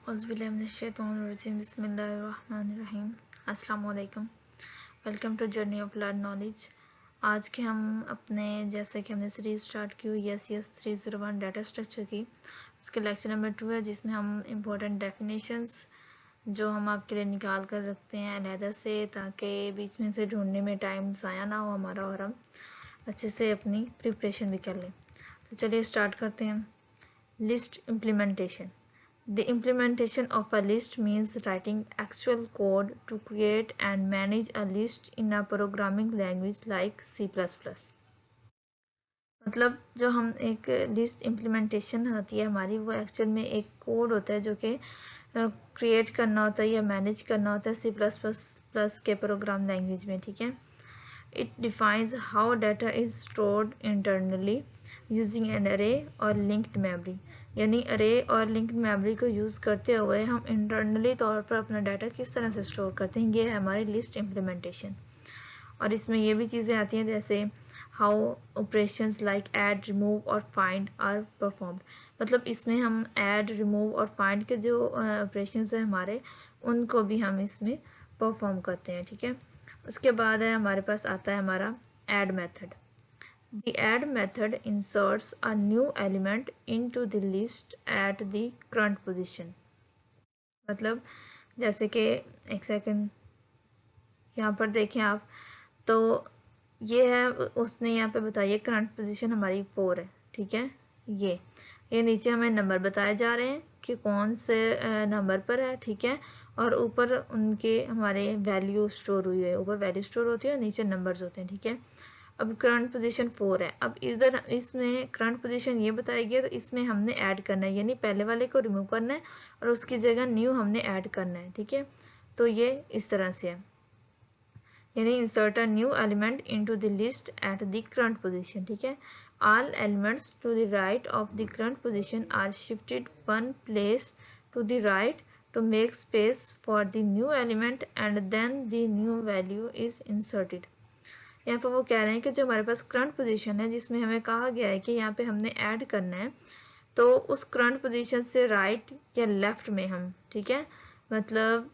औज़ुबिल्लाहिमिनश्शैतानिर्रजीम बिस्मिल्लाहिर्रहमानिर्रहीम। अस्सलाम वालेकुम। Welcome to journey of learn knowledge. आज के हम अपने जैसे कि हमने सीरीज़ स्टार्ट की हुई यस 301 डाटा स्ट्रक्चर की, उसके लेक्चर नंबर 2 है, जिसमें हम इम्पोर्टेंट डेफिनेशंस जो हम आपके लिए निकाल कर रखते हैं अलहदा से, ताकि बीच में से ढूंढने में टाइम ज़ाया ना हो हमारा और हम अच्छे से अपनी प्रिपरेशन भी कर लें। तो चलिए स्टार्ट करते हैं। List implementation. The implementation of a list means writing actual code to create and manage a list in a programming language like C++। मतलब जो हम एक लिस्ट इम्प्लीमेंटेशन होती है हमारी, वो एक्चुअल में एक कोड होता है जो कि क्रिएट करना होता है या मैनेज करना होता है C++ के प्रोग्राम लैंग्वेज में, ठीक है। It defines how data is stored internally using an array और linked memory। यानी array और linked memory को यूज़ करते हुए हम इंटरनली तौर पर अपना डाटा किस तरह से स्टोर करते हैं, ये है हमारी लिस्ट इम्प्लीमेंटेशन। और इसमें ये भी चीज़ें आती हैं जैसे how operations like add, remove और फाइंड आर परफॉर्म्ड। मतलब इसमें हम ऐड, रिमूव और फाइंड के जो ऑपरेशंस हैं हमारे, उनको भी हम इसमें परफॉर्म करते हैं, ठीक है। उसके बाद है हमारे पास आता है हमारा add method. The add method inserts a new element into the list at the current position। मतलब जैसे कि एक सेकंड यहाँ पर देखें आप, तो ये है, उसने यहाँ पे बताइए करंट पोजीशन हमारी 4 है, ठीक है। ये नीचे हमें नंबर बताए जा रहे हैं कि कौन से नंबर पर है, ठीक है। और ऊपर उनके हमारे वैल्यू स्टोर हुई है, ऊपर वैल्यू स्टोर होती है और नीचे नंबर्स होते हैं, ठीक है। अब करंट पोजीशन 4 है। अब इधर इसमें करंट पोजीशन ये बताई गई है, तो इसमें हमने ऐड करना है, यानी पहले वाले को रिमूव करना है और उसकी जगह न्यू हमने ऐड करना है, ठीक है। तो ये इस तरह से है, यानी insert a new element into the list at the current position, ठीक है। All elements to the right of the current position are shifted one place to the right to make space for the new element and then the new value is inserted। यहाँ पर वो कह रहे हैं कि जो हमारे पास करंट पोजीशन है, जिसमें हमें कहा गया है कि यहाँ पे हमने ऐड करना है, तो उस करंट पोजीशन से राइट या लेफ्ट में हम, ठीक है, मतलब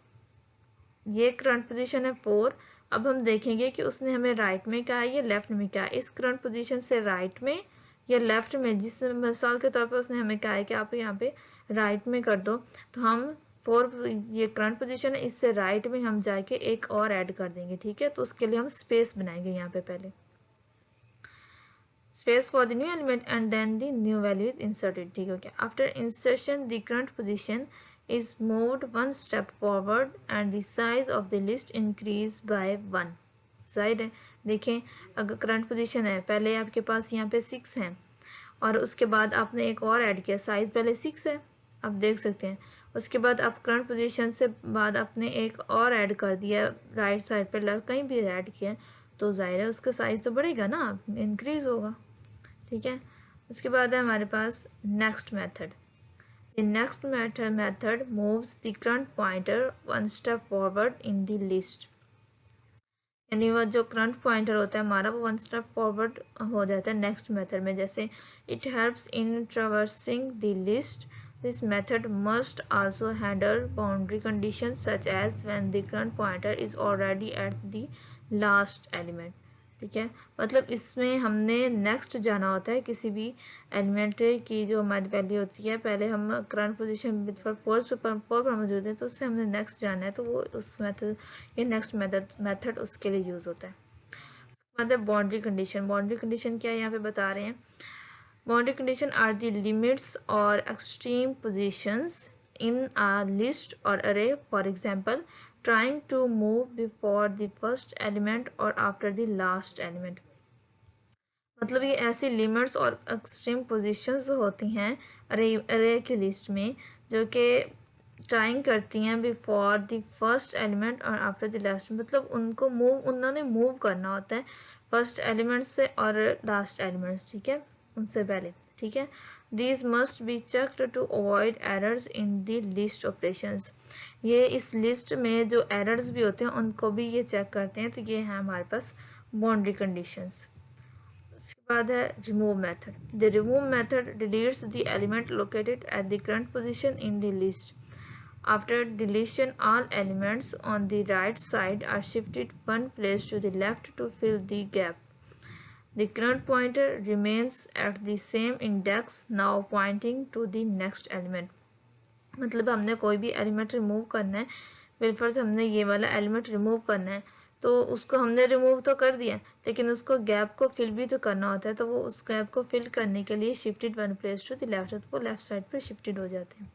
ये करंट पोजीशन है 4। अब हम देखेंगे कि उसने हमें राइट में कहा है या लेफ्ट में कहा है। इस करंट पोजीशन से राइट में या लेफ्ट में, जिस मिसाल के तौर पर उसने हमें कहा है कि आप यहाँ पे राइट में कर दो, तो हम 4 ये करंट पोजीशन है, इससे राइट में हम जाके एक और ऐड कर देंगे, ठीक है। तो उसके लिए हम स्पेस बनाएंगे यहाँ पे, पहले space for the new element and then the new value is inserted, ठीक है। After insertion the current position is moved one step forward and the size of the list increase by 1। जाहिर है, देखें अगर करंट पोजीशन है, पहले आपके पास यहाँ पे 6 है और उसके बाद आपने एक और ऐड किया, साइज़ पहले 6 है, आप देख सकते हैं। उसके बाद आप करंट पोजीशन से बाद आपने एक और ऐड कर दिया, राइट साइड पर लेफ्ट कहीं भी ऐड किया, तो जाहिर है उसका साइज़ तो बढ़ेगा ना, इंक्रीज़ होगा, ठीक है। उसके बाद है हमारे पास next method. The next method moves the current pointer one step forward in the list। यानी वह जो करंट पॉइंटर होता है हमारा, वो 1 स्टेप फॉरवर्ड हो जाता है नेक्स्ट मेथड में। जैसे it helps in traversing the list. This method must also handle boundary condition such as when the current pointer is already at the last element, ठीक है। मतलब इसमें हमने नेक्स्ट जाना होता है, किसी भी एलिमेंट की जो हमारी वैल्यू होती है, पहले हम करंट पोजीशन विद फॉर 4 पर मौजूद है, तो उससे हमने नेक्स्ट जाना है, तो वो उस मेथड, ये नेक्स्ट मेथड उसके लिए यूज़ होता है। मतलब बाउंड्री कंडीशन क्या है यहाँ पे बता रहे हैं। Boundary condition are the limits और extreme positions in a list और अरे, for example trying to move before the first element or after the last element। मतलब ये ऐसी लिमिट्स और एक्सट्रीम पोजीशंस होती हैं अरे की लिस्ट में, जो कि ट्राइंग करती हैं बिफोर द फर्स्ट एलिमेंट और आफ्टर द लास्ट। मतलब उन्होंने मूव करना होता है फर्स्ट एलिमेंट से और लास्ट एलिमेंट्स, ठीक है, उनसे पहले, ठीक है। These must be checked to avoid errors in the list operations। ये इस लिस्ट में जो एरर्स भी होते हैं उनको भी ये चेक करते हैं, तो ये है हमारे पास बाउंड्री कंडीशंस। उसके बाद है remove method. The remove method deletes the element located at the current position in the list. After deletion, all elements on the right side are shifted one place to the left to fill the gap. The current pointer remains at the same index, now pointing to the next element. मतलब हमने कोई भी element remove करना है, बिल्कुल से हमने ये वाला एलिमेंट रिमूव करना है, तो उसको हमने रिमूव तो कर दिया, लेकिन उसको गैप को फिल भी तो करना होता है, तो वो उस गैप को फिल करने के लिए shifted one place to the left, तो वो लेफ्ट साइड पर शिफ्टेड हो जाते हैं.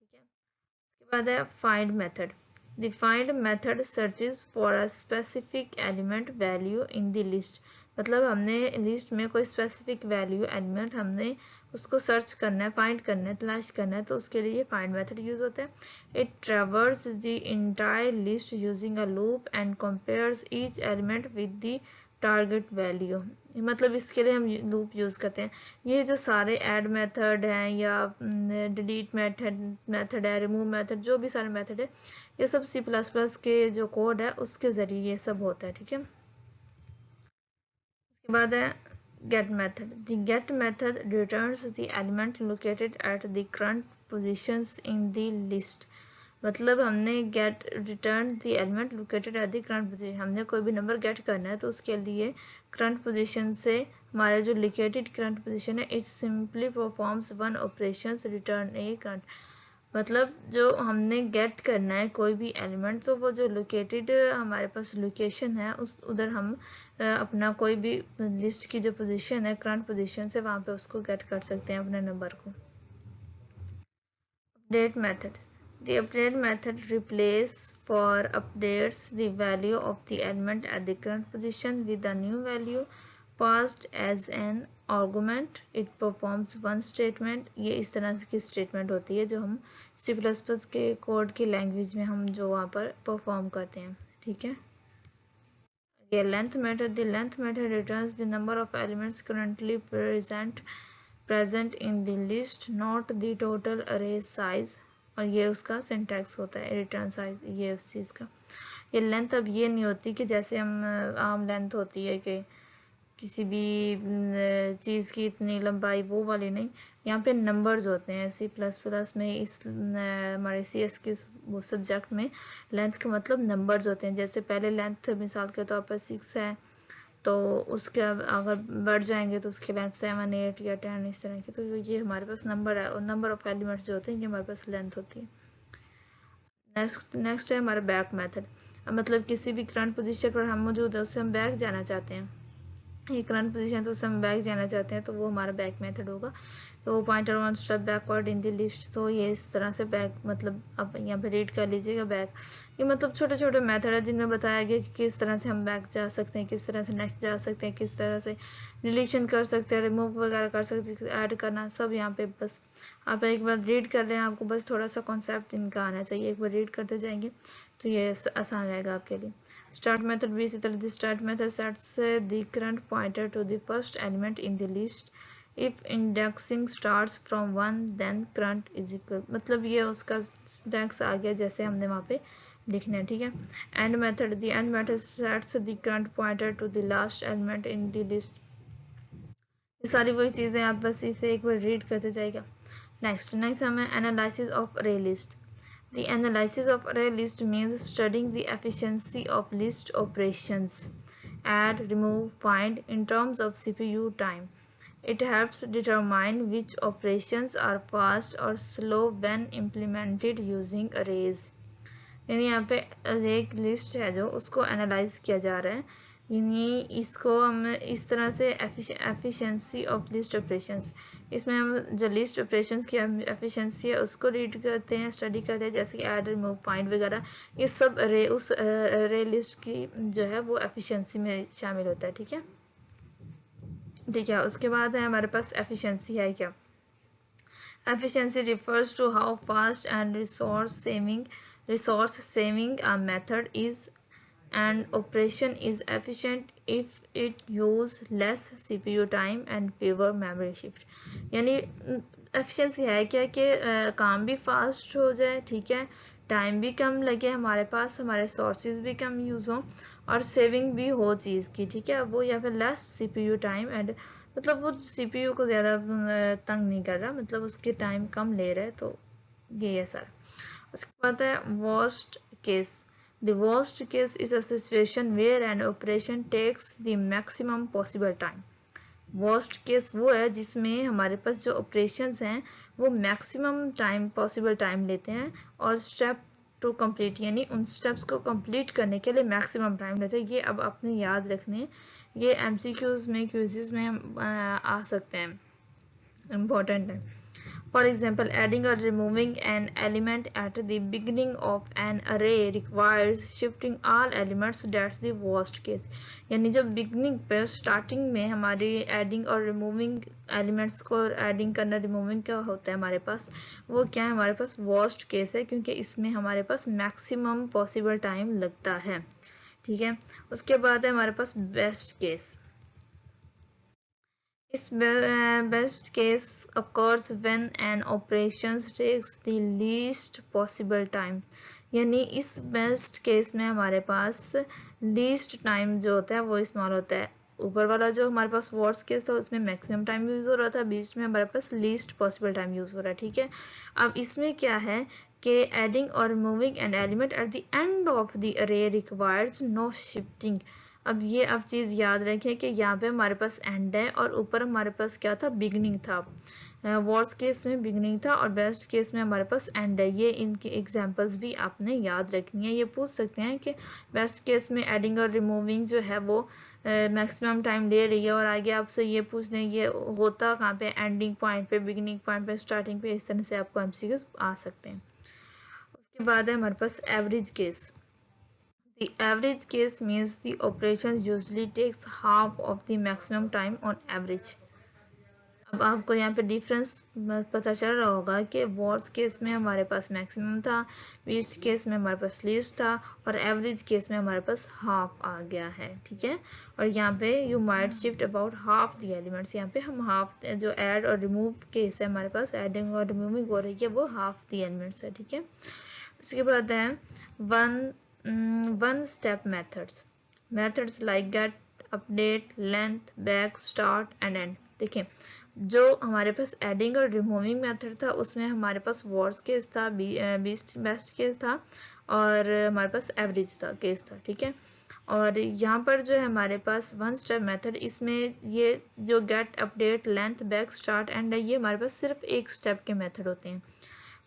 ठीक है. उसके बाद है find method. The find method searches for a specific element value in the list. मतलब हमने लिस्ट में कोई स्पेसिफिक वैल्यू एलिमेंट हमने उसको सर्च करना है, फाइंड करना है, तलाश करना है, तो उसके लिए फाइंड मेथड यूज़ होता है. It ट्रेवर्स the entire list using a loop and compares each element with the target value. मतलब इसके लिए हम लूप यूज़ करते हैं. ये जो सारे ऐड मेथड हैं या डिलीट मेथड है, रिमूव मेथड, जो भी सारे मेथड है, ये सब C++ के जो कोड है उसके ज़रिए ये सब होता है. ठीक है. उसके बाद है get method. The get method returns the element located at the current positions in the list. मतलब हमने get return the element located at the current position. हमने कोई भी नंबर get करना है तो उसके लिए current position से हमारा जो located current position है, it simply performs one operations return a current. मतलब जो हमने गेट करना है कोई भी एलिमेंट, तो वो जो लोकेटेड हमारे पास लोकेशन है उस उधर हम अपना कोई भी लिस्ट की जो पोजीशन है करंट पोजीशन से वहाँ पे उसको गेट कर सकते हैं अपने नंबर को. Update method. The update method replace for updates the value of the element at the current position with a new value passed as an argument. It performs one statement. ये इस तरह की statement होती है जो हम C++ के code की लैंग्वेज में हम जो वहाँ पर परफॉर्म करते हैं. ठीक है. ये length method. The length method returns the number of elements currently present in the list, not the total अरे साइज. और ये उसका सिंटैक्स होता है रिटर्न साइज, ये उस चीज़ का. ये लेंथ अब ये नहीं होती कि जैसे हम आम लेंथ होती है कि किसी भी चीज़ की इतनी लंबाई, वो वाली नहीं. यहाँ पे नंबर्स होते हैं. C++ में इस हमारे CS के वो सब्जेक्ट में लेंथ का मतलब नंबर्स होते हैं. जैसे पहले लेंथ मिसाल के तौर पर 6 है, तो उसके अगर बढ़ जाएंगे तो उसकी लेंथ 7, 8 या 10 इस तरह की. तो ये हमारे पास नंबर है और नंबर ऑफ एलिमेंट्स जो होते हैं ये हमारे पास लेंथ होती है. नेक्स्ट है हमारा बैक मेथड. मतलब किसी भी करंट पोजीशन पर हम मौजूद है उससे हम बैक जाना चाहते हैं, ये करंट पोजीशन तो उससे हम बैक जाना चाहते हैं, तो वो हमारा बैक मेथड होगा. तो वो pointer one step backward in the list. तो ये इस तरह से बैक, मतलब आप यहाँ पे रीड कर लीजिएगा बैक. ये मतलब छोटे छोटे मेथड है जिनमें बताया गया कि किस तरह से हम बैक जा सकते हैं, किस तरह से नेक्स्ट जा सकते हैं, किस तरह से डिलीशन कर सकते हैं, रिमूव वगैरह कर सकते हैं, ऐड करना, सब यहाँ पे बस आप एक बार रीड कर लें. आपको बस थोड़ा सा कॉन्सेप्ट इनका आना चाहिए, एक बार रीड करते जाएंगे तो ये आसान रहेगा आपके लिए. Start method भी इसी तरह. The start method sets the current pointer to the first element in the list. If indexing starts from 1 then current is equal. मतलब ये उसका सिंटैक्स आ गया जैसे हमने वहाँ पे लिखना है. ठीक है. End method. The end method sets the current pointer to the last element in the list. ये सारी वही चीज़ें, आप बस इसे एक बार रीड करते जाएगा. नेक्स्ट हमें एनालिसिस ऑफ अरे list. The analysis of array list means studying the efficiency of list operations, add, remove, find, in terms of CPU time. It helps determine which operations are fast or slow when implemented using arrays. यानी यहाँ पे एक list है जो उसको analyse किया जा रहा है, यानी इसको हम इस तरह से एफिशिएंसी ऑफ लिस्ट ऑपरेशंस, इसमें हम जो लिस्ट ऑपरेशंस की एफिशिएंसी है उसको रीड करते हैं, स्टडी करते हैं, जैसे कि ऐड, रिमूव, फाइंड वगैरह. ये सब अरे उस अरे लिस्ट की जो है वो एफिशिएंसी में शामिल होता है. ठीक है. ठीक है. उसके बाद है हमारे पास एफिशिएंसी है क्या. Efficiency refers to how fast and resource saving a method is, and operation is efficient if it use less CPU time and fewer memory shift. यानी एफिशिएंसी है क्या कि काम भी फास्ट हो जाए, ठीक है, टाइम भी कम लगे हमारे पास, हमारे सोर्सेज भी कम यूज़ हों और सेविंग भी हो चीज़ की. ठीक है. वो या फिर लेस CPU टाइम एंड मतलब वो CPU को ज़्यादा तंग नहीं कर रहा, मतलब उसके टाइम कम ले रहा है. तो ये है सर. उसके बाद है worst case. The worst case is a situation where an operation takes the maximum possible time. Worst case वो है जिसमें हमारे पास जो ऑपरेशंस हैं वो मैक्सिमम टाइम पॉसिबल टाइम लेते हैं और स्टेप टू कंप्लीट यानी उन स्टेप्स को कंप्लीट करने के लिए मैक्सिमम टाइम लेते हैं। ये अब अपने याद रखने, ये एमसीक्यूज में क्विज़ेस में आ सकते हैं, इम्पोर्टेंट है। For example, adding or removing an element at the beginning of an array requires shifting all elements. That's the worst case. यानी जब beginning पे starting में हमारी adding और removing elements को adding करना removing क्या होता है हमारे पास, वो क्या है हमारे पास worst case है, क्योंकि इसमें हमारे पास maximum possible time लगता है। ठीक है, उसके बाद है हमारे पास best case। Its best case occurs when an operation takes the least possible time। यानी इस बेस्ट केस में हमारे पास लीस्ट टाइम जो होता है वो इस्तेमाल होता है। ऊपर वाला जो हमारे पास वर्स्ट केस था उसमें मैक्सिमम टाइम यूज़ हो रहा था, बीच में हमारे पास लीस्ट पॉसिबल टाइम यूज़ हो रहा है। ठीक है, अब इसमें क्या है कि एडिंग और removing an element eight the end of the अरे रिक्वायर्स नो शिफ्टिंग। अब ये अब चीज़ याद रखें कि यहाँ पे हमारे पास एंड है और ऊपर हमारे पास क्या था, बिगनिंग था। वर्स्ट केस में बिगनिंग था और बेस्ट केस में हमारे पास एंड है। ये इनकी एग्जांपल्स भी आपने याद रखनी है। ये पूछ सकते हैं कि बेस्ट केस में एडिंग और रिमूविंग जो है वो मैक्सिमम टाइम ले रही है, और आगे आपसे ये पूछ दें ये होता कहाँ पे, एंडिंग पॉइंट पे, बिगिनिंग पॉइंट पे, स्टार्टिंग पे। इस तरह से आपको एमसीक्यूज आ सकते हैं। उसके बाद है हमारे पास average case. The average case means the operations usually takes half of the maximum time on average। अब आपको यहाँ पे डिफरेंस पता चल रहा होगा कि वर्स्ट केस में हमारे पास मैक्सिमम था, लीस्ट केस में हमारे पास लीस्ट था, और एवरेज केस में हमारे पास हाफ आ गया है। ठीक है, और यहाँ पे you might shift about half the elements. यहाँ पे हम हाफ जो ऐड और रिमूव केस है हमारे पास, एडिंग और रिमूविंग हो रही है, वो हाफ द एलिमेंट्स है। ठीक है, उसके बाद है one step methods like get, update, length, back, start and and. देखिए, जो हमारे पास एडिंग और रिमूविंग मेथड था उसमें हमारे पास वर्स्ट केस था, बेस्ट केस था, और हमारे पास एवरेज था केस था। ठीक है, और यहाँ पर जो है हमारे पास वन स्टेप मेथड, इसमें ये जो get, update, length, back, start end है, ये हमारे पास सिर्फ एक स्टेप के मेथड होते हैं।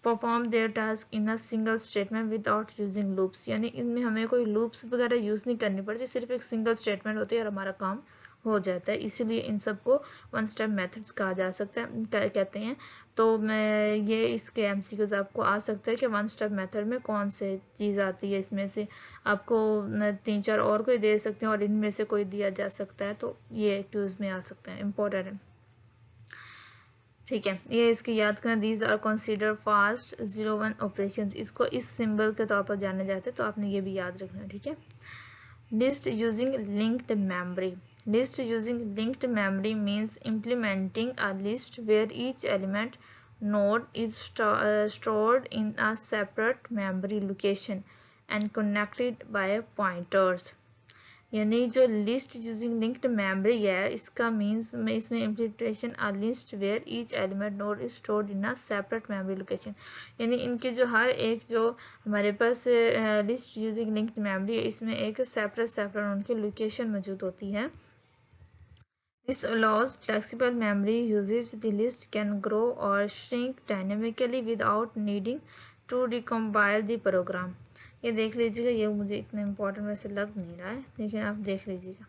Perform there task in a single statement without using loops. यानी इनमें हमें कोई लूप्स वगैरह यूज़ नहीं करनी पड़ती, सिर्फ एक सिंगल स्टेटमेंट होती है और हमारा काम हो जाता है। इसीलिए इन सबको वन स्टेप मेथड्स कहा जा सकता है, कहते हैं। तो मैं ये इसके एमसीक्यूज आपको आ सकता है कि वन स्टेप मेथड में कौन से चीज़ आती है, इसमें से आपको 3-4 और कोई दे सकते हैं और इनमें से कोई दिया जा सकता है, तो ये क्यूज में आ सकता है, इम्पोर्टेंट है। ठीक है, ये इसकी याद करना। These are consider fast 0-1 operation. इसको इस सिंबल के तौर पर जाने जाते हैं, तो आपने ये भी याद रखना है। ठीक है, list using linked memory. List using linked memory means implementing a list where each element node is stored in a separate memory location and connected by pointers। यानी जो लिस्ट यूजिंग लिंक्ड मेमोरी है, इसका means में इसमें implementation a list where each element node is stored in a separate memory location. यानी इनके जो हर एक जो हमारे पास लिस्ट यूजिंग लिंक्ड मेमोरी है, इसमें एक सेपरेट उनकी लोकेशन मौजूद होती है। This allows flexible memory usage. The list can grow or shrink dynamically without needing to recompile the program। ये देख लीजिएगा, ये मुझे इतना इम्पोर्टेंट वैसे लग नहीं रहा है, लेकिन आप देख लीजिएगा।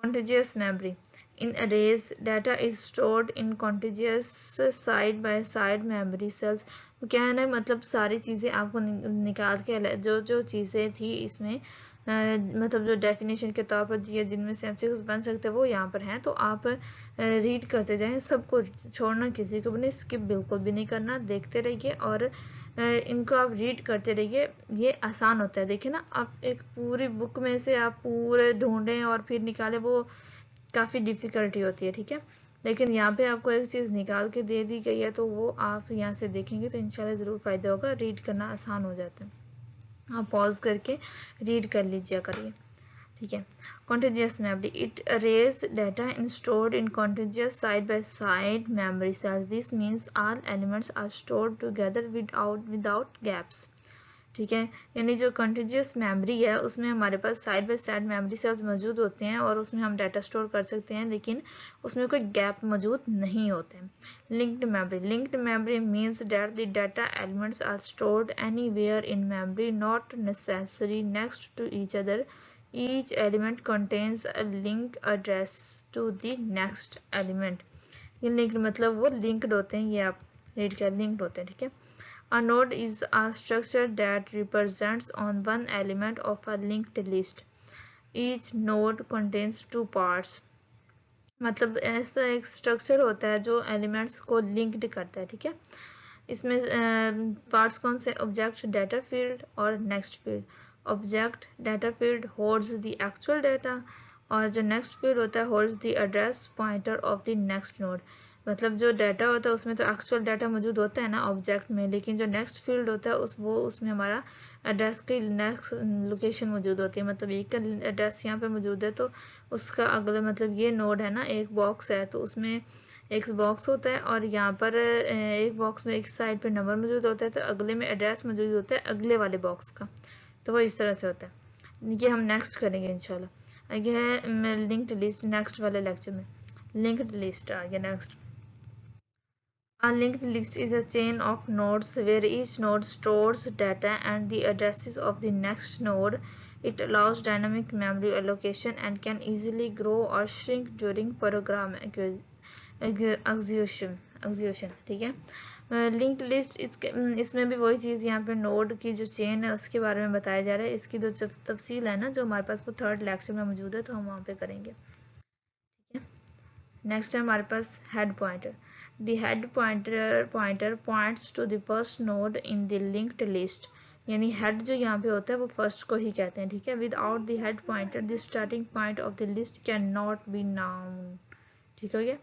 Contiguous memory. In arrays, data is stored in contiguous side by side memory cells। तो क्या है ना, मतलब सारी चीज़ें आपको निकाल के जो जो चीज़ें थी इसमें मतलब जो डेफिनेशन के तौर पर जिनमें से एमसीक्यूज बन सकते हैं वो यहाँ पर हैं। तो आप रीड करते जाएं, सबको छोड़ना किसी को भी नहीं, स्किप बिल्कुल भी नहीं करना, देखते रहिए और इनको आप रीड करते रहिए। ये आसान होता है। देखिए ना, आप एक पूरी बुक में से आप पूरे ढूंढें और फिर निकालें, वो काफ़ी डिफ़िकल्टी होती है। ठीक है, लेकिन यहाँ पे आपको एक चीज़ निकाल के दे दी गई है, तो वो आप यहाँ से देखेंगे तो इंशाल्लाह ज़रूर फ़ायदा होगा। रीड करना आसान हो जाता है, आप पॉज करके रीड कर लीजिए करिए। ठीक है। Contiguous memory, it arrays data in stored in contiguous side by side memory cells, this means all elements are stored together without gaps. ठीक है, यानी जो कंटिन्यूस मेमोरी है उसमें हमारे पास side by side memory cells मौजूद होते हैं और उसमें हम डाटा स्टोर कर सकते हैं, लेकिन उसमें कोई गैप मौजूद नहीं होते हैं। Linked memory means that the data elements are stored anywhere in memory, not necessary next to each other, each element contains a link address to the next element. ये लिंक्ड मतलब वो लिंक्ड होते हैं, ये आप रीड कर, linked होते हैं। ठीक है। A node is a structure that represents on one element of a linked list. Each node contains two parts. मतलब ऐसा एक स्ट्रक्चर होता है जो एलिमेंट्स को लिंक्ड करता है। ठीक है, इसमें पार्ट्स कौन से, ऑब्जेक्ट, डाटा फील्ड और next field. Object data field holds the actual data और जो नेक्स्ट फील्ड होता है holds the address pointer of the next node. मतलब जो डाटा होता है उसमें तो एक्चुअल डाटा मौजूद होता है ना ऑब्जेक्ट में, लेकिन जो नेक्स्ट फील्ड होता है उसमें हमारा एड्रेस की नेक्स्ट लोकेशन मौजूद होती है। मतलब एक का एड्रेस यहाँ पे मौजूद है तो उसका अगला, मतलब ये नोड है ना, एक बॉक्स है तो उसमें एक बॉक्स होता है और यहाँ पर एक बॉक्स में एक साइड पे नंबर मौजूद होता है तो अगले में एड्रेस मौजूद होता है अगले वाले बॉक्स का। तो वो इस तरह से होता है। ये हम नेक्स्ट करेंगे इंशाल्लाह। आगे है लिंक्ड लिस्ट, नेक्स्ट वाले लेक्चर में लिंक्ड लिस्ट आ गया next. A linked list is a chain of nodes where each node stores data and the addresses of the next node. It allows dynamic memory allocation and can easily grow or shrink during program execution। ठीक है, linked list इसमें भी वही चीज़, यहाँ पे node की जो chain है उसके बारे में बताया जा रहा है। इसकी जो तफसील है ना जो हमारे पास वो थर्ड लेक्चर में मौजूद है तो हम वहाँ पे करेंगे। ठीक है, नेक्स्ट है हमारे पास head pointer. The head pointer points to the first node in the linked list। यानी हेड जो यहाँ पे होता है वो फर्स्ट को ही कहते हैं। ठीक है, without the head pointer the starting point of the list can not be known. ठीक हो गया।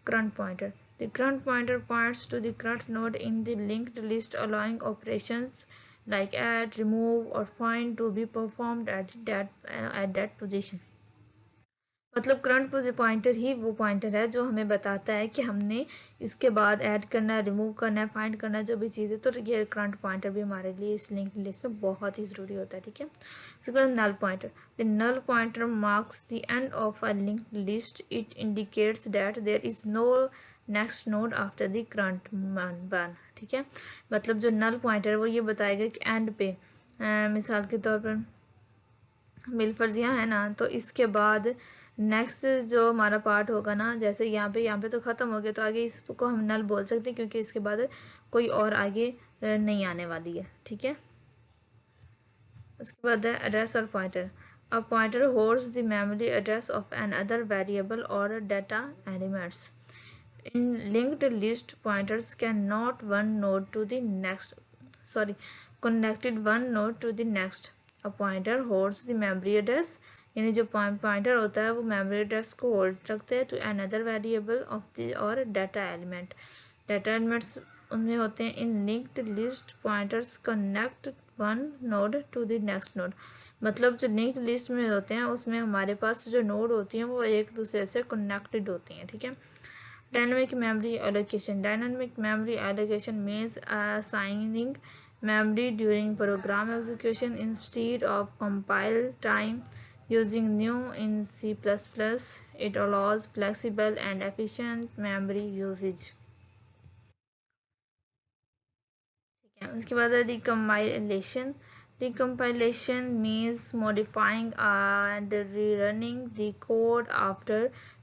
Current pointer, the current pointer points to the current node in the linked list allowing operations like add, remove or find to be performed at that position। मतलब current pointer ही वो pointer है जो हमें बताता है कि हमने इसके बाद ऐड करना है, रिमूव करना है, फाइंड करना है, जो भी चीज़ है। तो ये करंट पॉइंटर भी हमारे लिए इस लिंक्ड लिस्ट में बहुत ही ज़रूरी होता है। ठीक है, उसके बाद null pointer, the null pointer marks the end of a linked list, it indicates that there is no next node after the current one. ठीक है, मतलब जो नल पॉइंटर है वो ये बताएगा कि एंड पे मिसाल के तौर पर मिलफर्जियाँ है ना, तो इसके बाद नेक्स्ट जो हमारा पार्ट होगा ना, जैसे यहाँ पे तो ख़त्म हो गया तो आगे इसको हम नल बोल सकते हैं क्योंकि इसके बाद कोई और आगे नहीं आने वाली है। ठीक है, उसके बाद है एड्रेस और pointer. A pointer holds the memory address of an other variable और data elements. In linked list pointers can not one node to the next connected one node to the next। A pointer holds the memory address, यानी जो pointer होता है वो memory address को hold रखते हैं to another variable of the और data element. Data elements उनमें होते हैं। In linked list pointers connect one node to the next node. मतलब जो लिंक्ड लिस्ट में होते हैं उसमें हमारे पास जो नोड होती हैं वो एक दूसरे से कनेक्टेड होती हैं। ठीक है, dynamic memory allocation, dynamic memory allocation means assigning memory during program execution instead of compile time using new in C++। It allows flexible and efficient memory usage। ठीक है, उसके बाद recompilation। Recompilation means modifying and rerunning the code after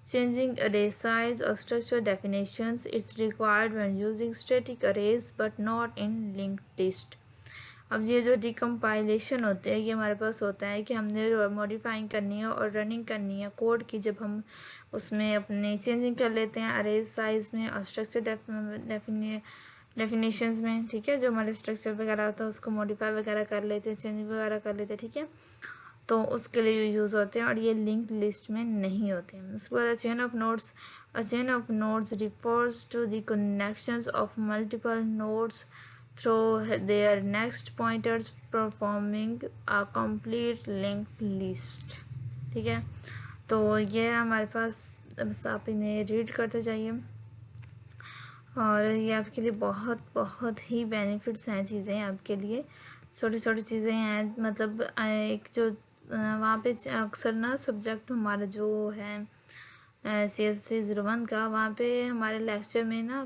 changing array size or structure definitions। It's required when using static arrays but not in linked list। अब ये जो डिकम्पाइलेशन होते हैं ये हमारे पास होता है कि हमने मॉडिफाइंग करनी है और रनिंग करनी है कोड की, जब हम उसमें अपने चेंजिंग कर लेते हैं अरे साइज़ में और स्ट्रक्चर डेफिनेशंस में। ठीक है, जो हमारे स्ट्रक्चर वगैरह होता है उसको मॉडिफाई वगैरह कर लेते हैं, चेंजिंग वगैरह कर लेते हैं। ठीक है, तो उसके लिए यूज़ होते हैं और ये लिंक्ड लिस्ट में नहीं होते हैं। उसके बाद chain of nodes. A chain of nodes refers to the connections of multiple nodes through their next pointers, performing a complete linked list। ठीक है। तो ये हमारे पास, बस आप इन्हें रीड करते जाइए और ये आपके लिए बहुत बहुत ही बेनिफिट्स हैं, चीज़ें आपके लिए, छोटी छोटी चीज़ें हैं। मतलब एक जो वहाँ पे अक्सर ना सब्जेक्ट हमारा जो है CS301 का, वहाँ पे हमारे लेक्चर में ना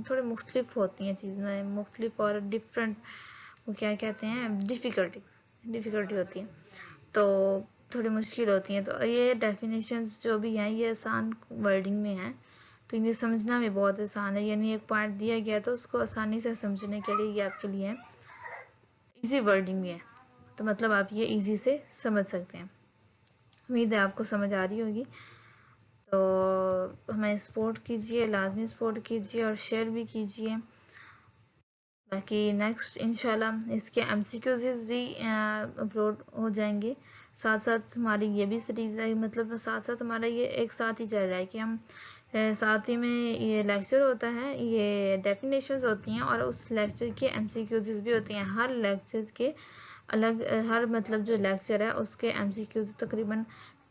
थोड़े मुख्तलिफ होती हैं चीज़ें, मुख्तलिफ और डिफरेंट, वो क्या कहते हैं, डिफ़िकल्टी होती है, तो थोड़ी मुश्किल होती हैं। तो ये डेफिनेशंस जो भी हैं ये आसान वर्डिंग में हैं, तो इन्हें समझना भी बहुत आसान है। यानी एक पॉइंट दिया गया तो उसको आसानी से समझने के लिए ये आपके लिए इजी वर्डिंग में है, तो मतलब आप ये इजी से समझ सकते हैं। उम्मीद है आपको समझ आ रही होगी। तो हमें सपोर्ट कीजिए, लाजमी सपोर्ट कीजिए और शेयर भी कीजिए। बाकी नेक्स्ट इंशाल्लाह इसके MCQs भी अपलोड हो जाएंगे। साथ साथ हमारी ये भी सीरीज़ है, मतलब साथ साथ हमारा ये एक साथ ही चल रहा है कि हम साथ ही में ये लेक्चर होता है, ये डेफिनेशंस होती हैं और उस लेक्चर के MCQs भी होती हैं। हर लेक्चर के अलग हर मतलब जो लेक्चर है उसके MCQs तकरीबन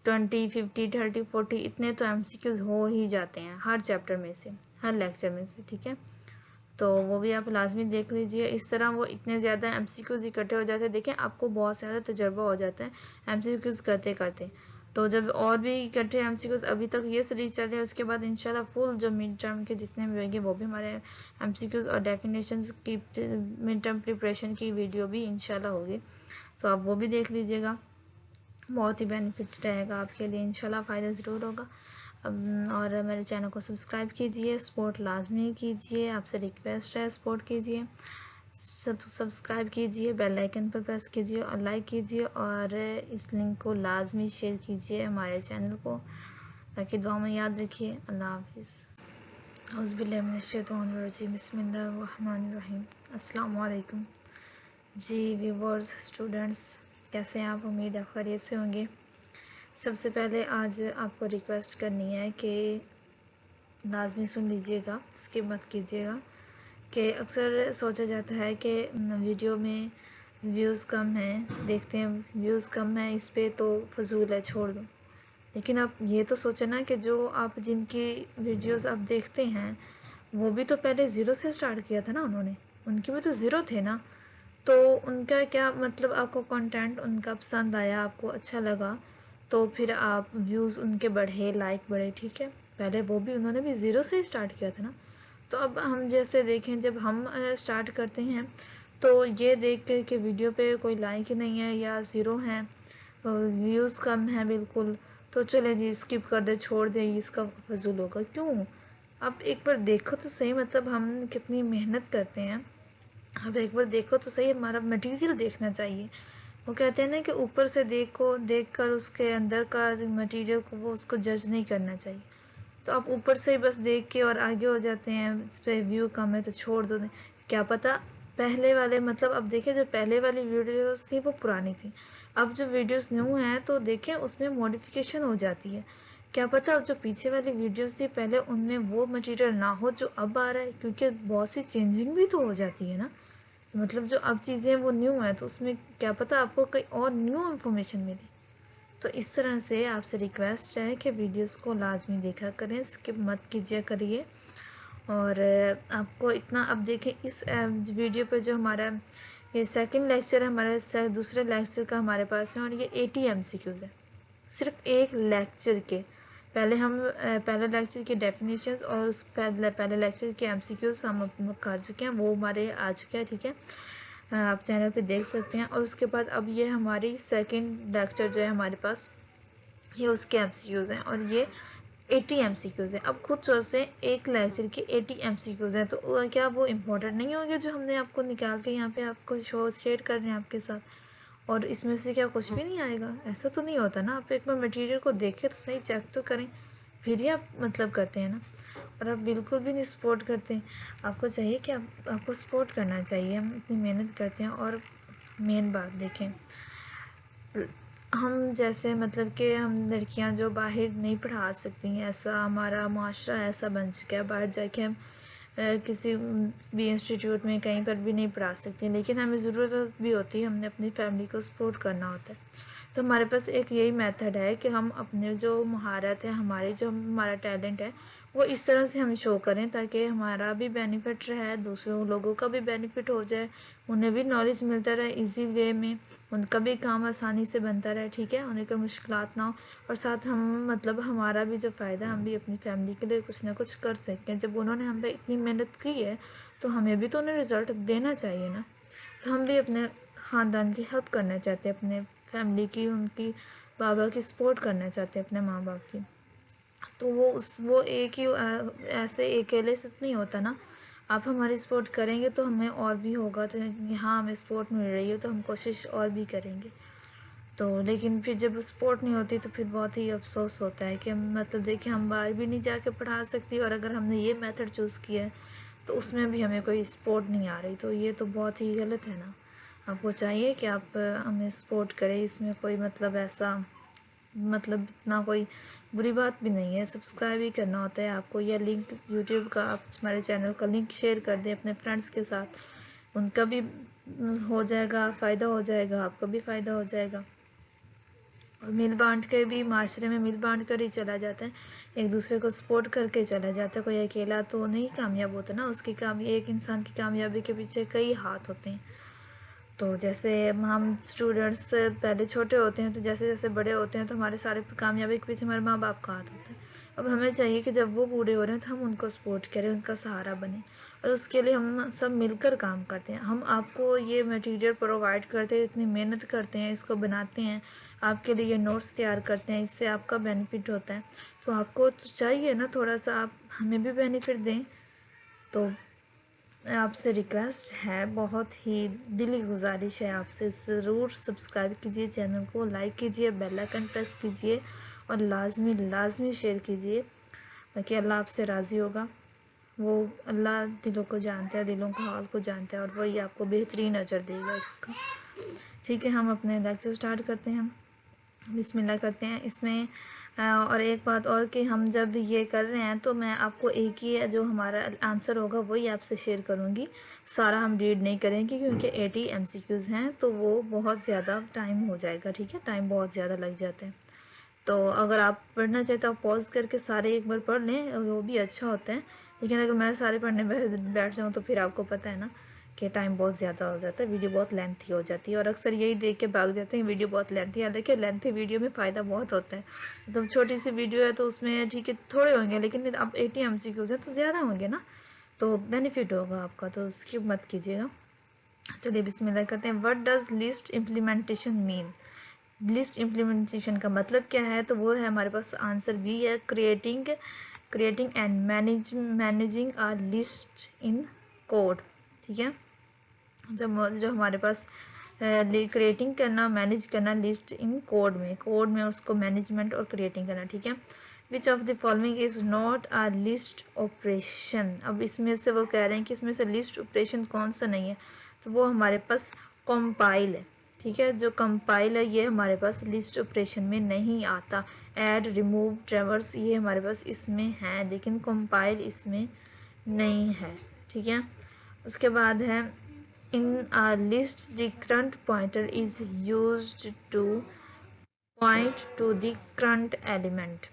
20, 50, 30, 40 इतने तो MCQs हो ही जाते हैं हर चैप्टर में से, हर लेक्चर में से, ठीक है। तो वो भी आप लाजमी देख लीजिए। इस तरह वो इतने ज़्यादा MCQs इकट्ठे हो जाते हैं, देखें आपको बहुत ज़्यादा तजर्बा हो जाता है MCQs करते करते। तो जब और भी इकट्ठे MCQs, अभी तक ये सीरीज चल रही है, उसके बाद इंशाल्लाह फुल जो मिड टर्म के जितने भी होंगे वो भी हमारे MCQs और डेफिनेशंस की मिड टर्म प्रिपरेशन की वीडियो भी इंशाल्लाह होगी, तो आप वो भी देख लीजिएगा। बहुत ही बेनिफिट रहेगा आपके लिए, इंशाल्लाह फ़ायदा ज़रूर होगा। और मेरे चैनल को सब्सक्राइब कीजिए, सपोर्ट लाजमी कीजिए, आपसे रिक्वेस्ट है सपोर्ट कीजिए, सब्सक्राइब कीजिए, बेल आइकन पर प्रेस कीजिए और लाइक कीजिए और इस लिंक को लाजमी शेयर कीजिए हमारे चैनल को। बाकी दुआ में याद रखिए। अल्लाह हाफिज़। औज़ुबिल्लाहि बिस्मिल्लाहिर्रहमानिर्रहीम। अस्सलाम वालेकुम जी व्यूवर्स, स्टूडेंट्स, कैसे हैं आप? उम्मीद है खैरियत से होंगे। सबसे पहले आज आपको रिक्वेस्ट करनी है कि लाजमी सुन लीजिएगा, स्किप मत कीजिएगा। कि अक्सर सोचा जाता है कि वीडियो में व्यूज़ कम हैं, देखते हैं व्यूज़ कम हैं इस पे तो फजूल है, छोड़ दो। लेकिन आप ये तो सोचें ना कि जो आप जिनकी वीडियोस आप देखते हैं वो भी तो पहले ज़ीरो से स्टार्ट किया था ना उन्होंने, उनके भी तो ज़ीरो थे ना। तो उनका क्या मतलब, आपको कंटेंट उनका पसंद आया, आपको अच्छा लगा, तो फिर आप व्यूज़ उनके बढ़े, लाइक बढ़े, ठीक है। पहले वो भी उन्होंने भी ज़ीरो से ही स्टार्ट किया था ना। तो अब हम जैसे देखें, जब हम स्टार्ट करते हैं तो ये देख कर कि वीडियो पे कोई लाइक ही नहीं है या ज़ीरो हैं, व्यूज़ कम हैं बिल्कुल, तो चले जी स्किप कर दे, छोड़ दे, इसका फजूल होगा। क्यों? आप एक बार देखो तो सही, मतलब हम कितनी मेहनत करते हैं। अब एक बार देखो तो सही, हमारा मटेरियल देखना चाहिए। वो कहते हैं ना कि ऊपर से देखो, देखकर उसके अंदर का मटेरियल को वो उसको जज नहीं करना चाहिए। तो आप ऊपर से ही बस देख के और आगे हो जाते हैं, इस पर व्यू कम है तो छोड़ दो। क्या पता पहले वाले, मतलब अब देखें जो पहले वाली वीडियोस थी वो पुरानी थी, अब जो वीडियोस न्यू हैं तो देखें उसमें मॉडिफिकेशन हो जाती है। क्या पता जो पीछे वाली वीडियोस थी पहले उनमें वो मटेरियल ना हो जो अब आ रहा है, क्योंकि बहुत सी चेंजिंग भी तो हो जाती है ना। मतलब जो अब चीज़ें वो न्यू है तो उसमें क्या पता आपको कहीं और न्यू इन्फॉर्मेशन मिले। तो इस तरह से आपसे रिक्वेस्ट है कि वीडियोस को लाजमी देखा करें, स्किप मत कीजिए करिए। और आपको इतना, अब देखें इस वीडियो पे जो हमारा ये सेकंड लेक्चर है, हमारे दूसरे लेक्चर का हमारे पास है और ये 80 MCQs है सिर्फ एक लेक्चर के। पहले हम पहले लेक्चर की डेफिनेशंस और उस पहले लेक्चर के MCQs हम कर चुके हैं, वो हमारे आ चुके हैं, ठीक है। आप चैनल पे देख सकते हैं। और उसके बाद अब ये हमारी सेकंड लेक्चर जो है हमारे पास, ये उसके MCQs हैं और ये 80 MCQs हैं। अब खुद सोचते हैं एक लेक्चर के 80 MCQs हैं, तो क्या वो इम्पोर्टेंट नहीं होंगे जो हमने आपको निकाल के यहाँ पे आपको शेयर कर रहे हैं आपके साथ, और इसमें से क्या कुछ भी नहीं आएगा? ऐसा तो नहीं होता ना। आप एक बार मटेरियल को देखें तो सही, चेक तो करें, फिर ही आप मतलब करते हैं ना। और आप बिल्कुल भी नहीं सपोर्ट करते हैं। आपको चाहिए कि आपको सपोर्ट करना चाहिए, हम इतनी मेहनत करते हैं। और मेन बात देखें, हम जैसे मतलब कि हम लड़कियां जो बाहर नहीं पढ़ा सकती हैं, ऐसा हमारा माशरा ऐसा बन चुका है, बाहर जाके हम किसी भी इंस्टीट्यूट में कहीं पर भी नहीं पढ़ा सकती, लेकिन हमें ज़रूरत भी होती है, हमने अपनी फैमिली को सपोर्ट करना होता है। तो हमारे पास एक यही मेथड है कि हम अपने जो महारत है, हमारी जो हमारा टैलेंट है, वो इस तरह से हम शो करें ताकि हमारा भी बेनिफिट रहे, दूसरों लोगों का भी बेनिफिट हो जाए, उन्हें भी नॉलेज मिलता रहे इजी वे में, उनका भी काम आसानी से बनता रहे, ठीक है, उन्हें कोई मुश्किलात ना हो, और साथ हम मतलब हमारा भी जो फ़ायदा, हम भी अपनी फैमिली के लिए कुछ ना कुछ कर सकें। जब उन्होंने हम पे इतनी मेहनत की है तो हमें भी तो उन्हें रिज़ल्ट देना चाहिए ना। तो हम भी अपने ख़ानदान की हेल्प करना चाहते हैं, अपने फैमिली की, उनकी बाबा की सपोर्ट करना चाहते हैं, अपने माँ बाप की। तो वो एक ही ऐसे अकेले से नहीं होता ना। आप हमारी सपोर्ट करेंगे तो हमें और भी होगा, तो यहाँ हमें सपोर्ट मिल रही है तो हम कोशिश और भी करेंगे। तो लेकिन फिर जब सपोर्ट नहीं होती तो फिर बहुत ही अफसोस होता है कि मतलब देखिए हम बाहर भी नहीं जाके पढ़ा सकती, और अगर हमने ये मेथड चूज़ किया है तो उसमें भी हमें कोई सपोर्ट नहीं आ रही, तो ये तो बहुत ही गलत है ना। आपको चाहिए कि आप हमें सपोर्ट करें, इसमें कोई मतलब ऐसा मतलब इतना कोई बुरी बात भी नहीं है। सब्सक्राइब ही करना होता है आपको, या लिंक यूट्यूब का आप हमारे चैनल का लिंक शेयर कर दें अपने फ्रेंड्स के साथ, उनका भी हो जाएगा फ़ायदा, हो जाएगा आपका भी फ़ायदा हो जाएगा। और मिल बांट के भी माशरे में मिल बांट कर ही चला जाता है, एक दूसरे को सपोर्ट करके चला जाता है। कोई अकेला तो नहीं कामयाब होता ना, उसकी एक इंसान की कामयाबी के पीछे कई हाथ होते हैं। तो जैसे हम स्टूडेंट्स पहले छोटे होते हैं, तो जैसे जैसे बड़े होते हैं तो हमारे सारे कामयाबी के पीछे हमारे माँ बाप का हाथ होता है। अब हमें चाहिए कि जब वो बूढ़े हो रहे हैं तो हम उनको सपोर्ट करें, उनका सहारा बने, और उसके लिए हम सब मिलकर काम करते हैं। हम आपको ये मटेरियल प्रोवाइड करते हैं, इतनी मेहनत करते हैं, इसको बनाते हैं, आपके लिए नोट्स तैयार करते हैं, इससे आपका बेनिफिट होता है। तो आपको तो चाहिए ना थोड़ा सा आप हमें भी बेनिफिट दें। तो आपसे रिक्वेस्ट है, बहुत ही दिली गुजारिश है आपसे, ज़रूर सब्सक्राइब कीजिए, चैनल को लाइक कीजिए, बेल आइकन प्रेस कीजिए, और लाजमी शेयर कीजिए, ताकि अल्लाह आपसे राज़ी होगा। वो अल्लाह दिलों को जानता है, दिलों का हाल को जानता है, और वही आपको बेहतरीन अजर देगा इसका। ठीक है, हम अपने लेक्चर स्टार्ट करते हैं, बिस्मिल्लाह करते हैं इसमें। और एक बात और कि हम जब ये कर रहे हैं तो मैं आपको एक ही जो हमारा आंसर होगा वही आपसे शेयर करूँगी, सारा हम रीड नहीं करेंगे क्योंकि 80 MCQs हैं, तो वो बहुत ज़्यादा टाइम हो जाएगा, ठीक है, टाइम बहुत ज़्यादा लग जाता है। तो अगर आप पढ़ना चाहें तो आप पॉज करके सारे एक बार पढ़ लें, वो भी अच्छा होता है। लेकिन अगर मैं सारे पढ़ने बैठ जाऊँ तो फिर आपको पता है ना कि टाइम बहुत ज़्यादा हो जाता है, वीडियो बहुत लेंथी हो जाती है, और अक्सर यही देख के भाग जाते हैं वीडियो बहुत लेंथी है। देखिए लेंथी वीडियो में फ़ायदा बहुत होता है, मतलब छोटी सी वीडियो है तो उसमें ठीक है थोड़े होंगे, लेकिन अब 80 MCQs है तो ज़्यादा होंगे ना, तो बेनिफिट होगा आपका, तो स्किप मत कीजिएगा। चलिए बिस्मिल्लाह करते हैं। What does list implementation mean? List implementation का मतलब क्या है? तो वो है हमारे पास आंसर बी है, creating and managing a list in code, ठीक है। जो हमारे पास क्रिएटिंग करना, मैनेज करना लिस्ट इन कोड में उसको मैनेजमेंट और क्रिएटिंग करना, ठीक है। विच of the following is not a list operation? अब इसमें से वो कह रहे हैं कि इसमें से लिस्ट ऑपरेशन कौन सा नहीं है, तो वो हमारे पास कंपाइल है, ठीक है। जो कंपाइल है ये हमारे पास लिस्ट ऑपरेशन में नहीं आता। ऐड, रिमूव, ट्रैवर्स ये हमारे पास इसमें है, लेकिन कंपाइल इसमें नहीं है, ठीक है। उसके बाद है in a list the current pointer is used to point to the current element.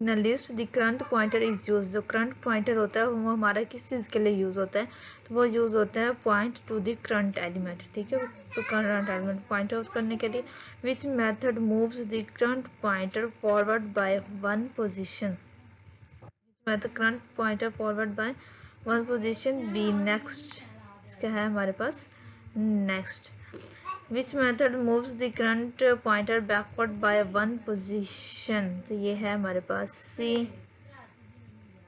In a list the current pointer is used, जो current pointer होता है वो हमारा किस चीज़ के लिए यूज़ होता है, तो वो यूज़ होता है point to the current element, ठीक है, तो current element point आउट करने के लिए। which method moves the current pointer forward by one position? method current pointer forward by one position? b next, इसका है हमारे पास next। which method moves the current pointer backward by one position? तो ये है हमारे पास C,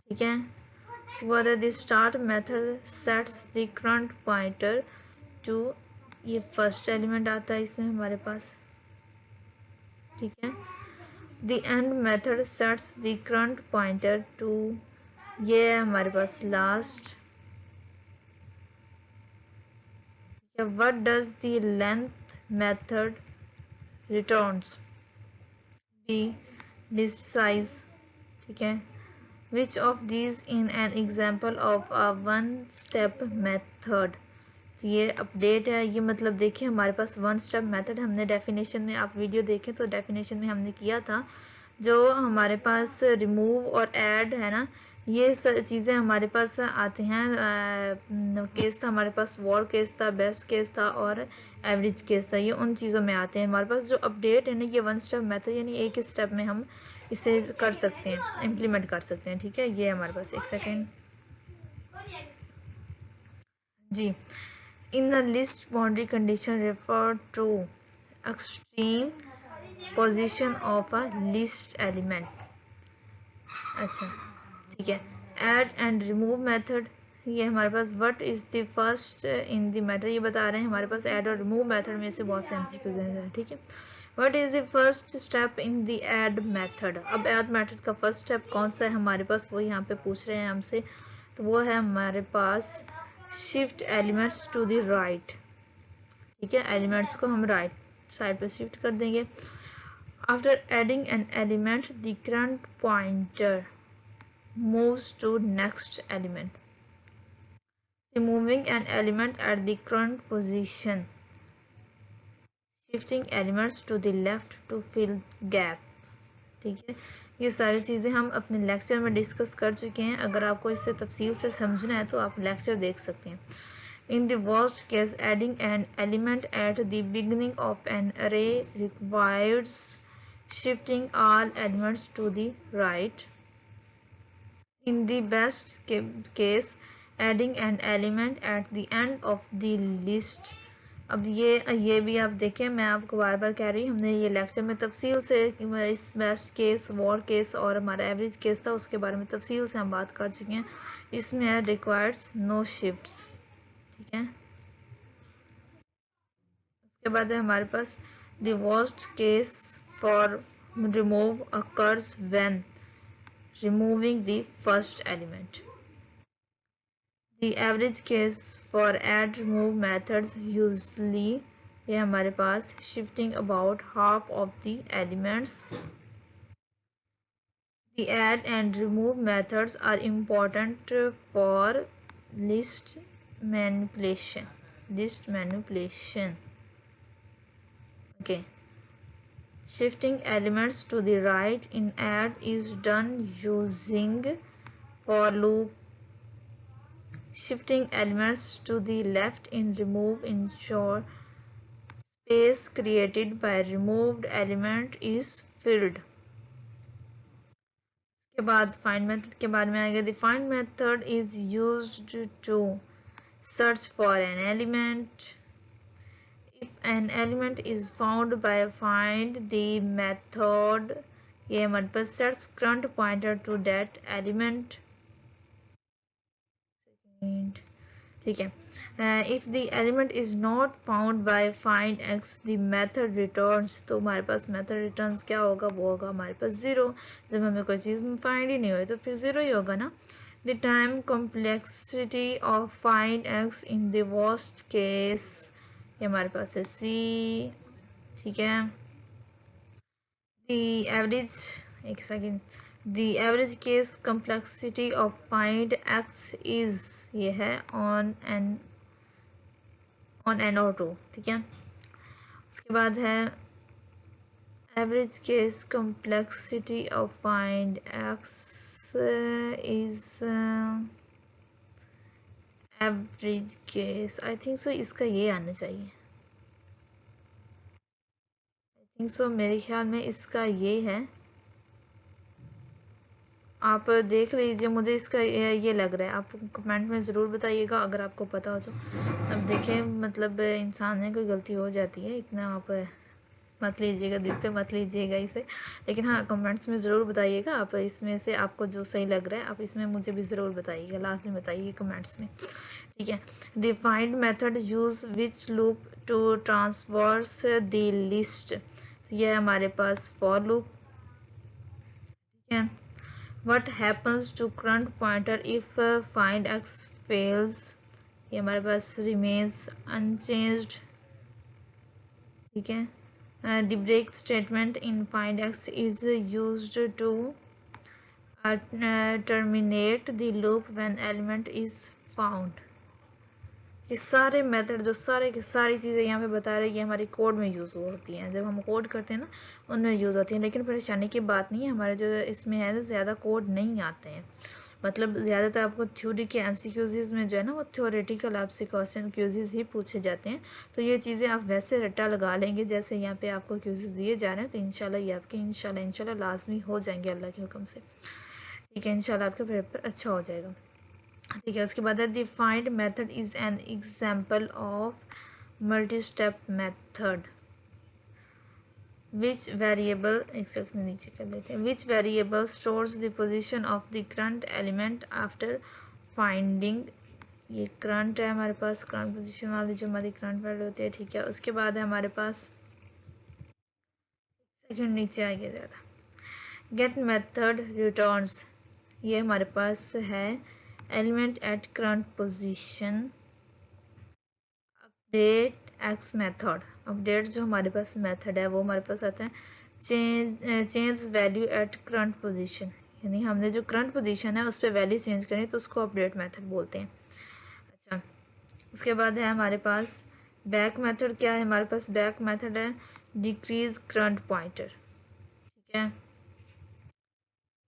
ठीक है। इसके बाद है the start method sets the current pointer to, ये फर्स्ट एलिमेंट आता है इसमें हमारे पास, ठीक है। the end method sets the current pointer to, ये है हमारे पास last. what does the length method returns? b list size, ठीक है। which of these in an example of a one step method? तो ये अपडेट है। ये मतलब देखिए हमारे पास वन स्टेप मेथड, हमने डेफिनेशन में, आप वीडियो देखें तो डेफिनेशन में हमने किया था, जो हमारे पास रिमूव और ऐड है ना, ये चीज़ें हमारे पास आती हैं। केस था हमारे पास, वॉर केस था, बेस्ट केस था और एवरेज केस था, ये उन चीज़ों में आते हैं। हमारे पास जो अपडेट है ना, ये वन स्टेप मेथड, यानी एक ही स्टेप में हम इसे कर सकते हैं, इम्प्लीमेंट कर सकते हैं। ठीक है, ये हमारे पास, एक सेकेंड जी। In the list boundary condition refer to extreme position of a list element. अच्छा ठीक है। ऐड एंड रिमूव मेथड, ये हमारे पास what is the first in the matter, ये बता रहे हैं हमारे पास ऐड और रिमूव मेथड में से बहुत से एमसीक्यूज हैं। ठीक है, what is the first step in the add method. अब ऐड मेथड का फर्स्ट स्टेप कौन सा है हमारे पास, वो यहाँ पे पूछ रहे हैं हमसे, तो वो है हमारे पास shift elements to the right. ठीक है, एलिमेंट्स को हम राइट साइड पे शिफ्ट कर देंगे। After adding an element the current pointer moves to next element, removing an element at the current position, shifting elements to the left to fill gap। ठीक है, ये सारी चीज़ें हम अपने लेक्चर में डिस्कस कर चुके हैं। अगर आपको इससे तफसील से समझना है तो आप लेक्चर देख सकते हैं। In the worst case, adding an element at the beginning of an array requires shifting all elements to the right. In the best case, adding an element at the end of the list। अब ये भी आप देखें, मैं आपको बार बार कह रही हूँ, हमने ये लेक्चर में तफसील से इस बेस्ट केस, वॉर केस और हमारा एवरेज केस था, उसके बारे में तफसील से हम बात कर चुके हैं। इसमें है रिक्वायर्स नो शिफ्ट्स। ठीक है, उसके बाद है हमारे पास the worst case for remove occurs when removing the first element। The average case for add remove methods usually, ये हमारे पास shifting about half of the elements। The add and remove methods are important for list manipulation, okay। Shifting elements to the right in add is done using for loop। Shifting elements to the left in remove ensure space created by removed element is filled। इसके बाद find method के बारे में आएगा। The find method is used to search for an element। If an element is found by find, the method, ये हमारे पास sets current pointer to that element। ठीक है, if the element is not found by find x the method returns, तो हमारे पास method returns क्या होगा, वो होगा हमारे पास ज़ीरो। जब हमें कोई चीज़ फाइंड ही नहीं हुई तो फिर ज़ीरो ही होगा ना। The time complexity of find x in the worst case, ये हमारे पास है सी। ठीक है, द एवरेज, एक second, the average case complexity of find x is, ये है on n और 2। ठीक है, उसके बाद है average case complexity of find x is average case, I think so इसका ये आना चाहिए, I think so मेरे ख्याल में इसका ये है। आप देख लीजिए, मुझे इसका ये लग रहा है, आप कमेंट में ज़रूर बताइएगा अगर आपको पता हो तो। अब देखें, मतलब इंसान है, कोई गलती हो जाती है, इतना आप मत लीजिएगा दिल पे, मत लीजिएगा इसे, लेकिन हाँ कमेंट्स में ज़रूर बताइएगा आप इसमें से आपको जो सही लग रहा है, आप इसमें मुझे भी ज़रूर बताइएगा, लास्ट में बताइए कमेंट्स में। ठीक है, the find method use which loop to transverse the list, तो यह है हमारे पास फॉर लूप। ठीक है, what happens to current pointer if find x fails, ये हमारे पास remains unchanged। ठीक है, the break statement in find x is used to terminate the loop when element is found। ये सारे मेथड जो सारे की सारी चीज़ें यहाँ पे बता रहे हैं ये हमारी कोड में यूज़ होती हैं, जब हम कोड करते हैं ना उनमें यूज़ होती हैं। लेकिन परेशानी की बात नहीं है, हमारे जो इसमें है ज़्यादा कोड नहीं आते हैं। मतलब ज़्यादातर आपको थ्योरी के एमसीक्यूज़ में जो है ना वो थ्योरेटिकल आपसे क्वेश्चन क्यूज़ ही पूछे जाते हैं। तो ये चीज़ें आप वैसे रट्टा लगा लेंगे जैसे यहाँ पे आपको क्यूज़ दिए जा रहे हैं, तो इंशाल्लाह ये आपके इंशाल्लाह लाजमी हो जाएंगे अल्लाह के हुक्म से। ठीक है, इंशाल्लाह आपका पेपर अच्छा हो जाएगा। ठीक है, उसके बाद है the find method is an example of multi step method which variable एक सेकंड नीचे कर लेते हैं, which variable stores the position of the current element after finding, ये करंट है हमारे पास, करंट पोजीशन वाली जो हमारी करंट वैल्यू होती है। ठीक है, उसके बाद है हमारे पास सेकंड नीचे आ गया ज़्यादा, गेट मेथड रिटर्न्स, ये हमारे पास है element at current position, update x method, update जो हमारे पास मेथड है वो हमारे पास आता है change value at current position, यानी हमने जो करंट पोजीशन है उस पर वैल्यू चेंज करें तो उसको अपडेट मेथड बोलते हैं। अच्छा, उसके बाद है हमारे पास बैक मेथड, क्या है हमारे पास बैक मेथड है डिक्रीज करंट पॉइंटर। ठीक है,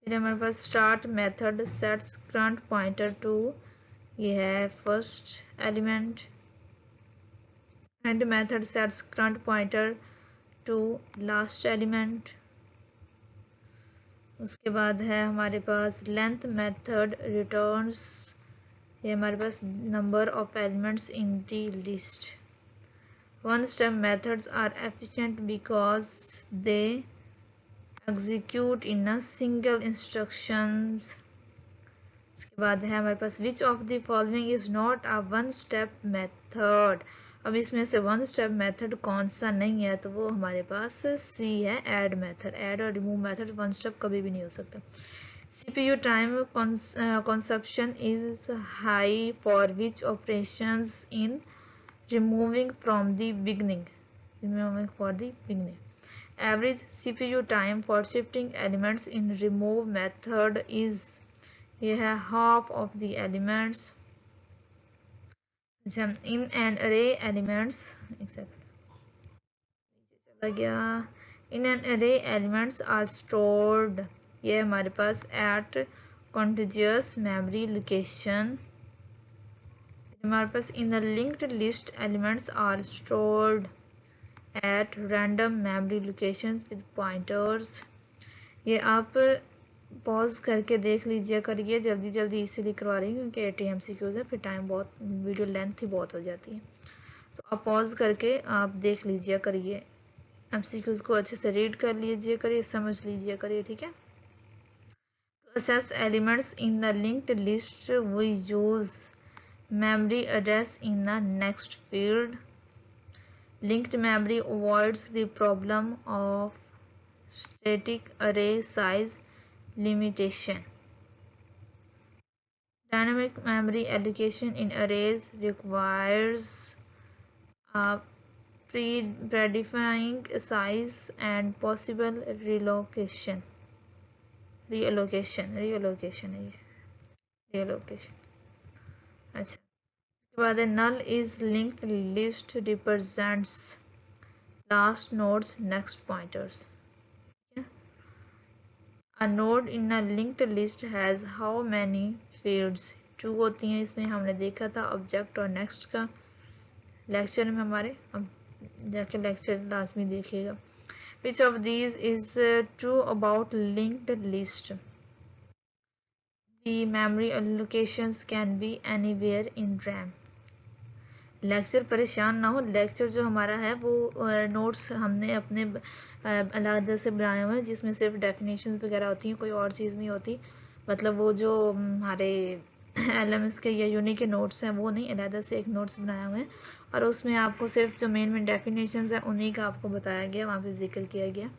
फिर हमारे पास start method sets current pointer to, ये है first element, end method sets current pointer to last element. उसके बाद है हमारे पास लेंथ मेथड रिटर्न्स, ये हमारे पास number of elements in the list. One step methods are efficient because they execute in a single instructions. उसके बाद है हमारे पास which of the following is not a one step method, अब इसमें से वन स्टेप मेथड कौन सा नहीं है, तो वो हमारे पास सी है ऐड मेथड, ऐड और रिमूव मेथड वन स्टेप कभी भी नहीं हो सकता। CPU time consumption is high for which operations in removing from the beginning, removing for the beginning. Average CPU time for shifting elements in remove method is, ये है half of the elements. अच्छा, इन an अरे elements, एक second चला गया, इन an अरे elements are stored, ये हमारे पास एट कॉन्टिजियस मेमोरी लोकेशन। हमारे पास in the linked list elements are stored at random memory locations with pointers. ये आप पॉज करके देख लीजिए करिए, जल्दी जल्दी इसीलिए करवा रही हूँ क्योंकि 80 MCQs है, फिर टाइम बहुत, वीडियो लेंथ ही बहुत हो जाती है। तो आप पॉज करके आप देख लीजिए करिए, MCQs को अच्छे से रीड कर लीजिए करिए, समझ लीजिए करिए। ठीक है, to assess elements in the linked list we use memory address in the next field. Linked memory avoids the problem of static array size limitation. Dynamic memory allocation in arrays requires a predefined size and possible reallocation है ये reallocation। अच्छा, उसके बाद है null is linked list represents last node's next pointers। A node in a linked list has how many fields, 2 होती हैं इसमें, हमने देखा था ऑब्जेक्ट और नेक्स्ट का लेक्चर में हमारे, अब जाके लेक्चर लाजमी देखिएगा। Which of these is true about linked list, the memory locations can be anywhere in RAM. Lecture परेशान ना हो, लेक्चर जो हमारा है वो नोट्स हमने अपने अलग से बनाए हुए हैं जिसमें सिर्फ डेफिनेशंस वगैरह होती हैं, कोई और चीज़ नहीं होती। मतलब वो जो हमारे LMS के या यूनी के नोट्स हैं वो नहीं, अलग से एक नोट्स बनाए हुए हैं और उसमें आपको सिर्फ जो मेन डेफिनेशंस हैं उन्हीं का आपको बताया गया, वहाँ पे जिक्र किया गया।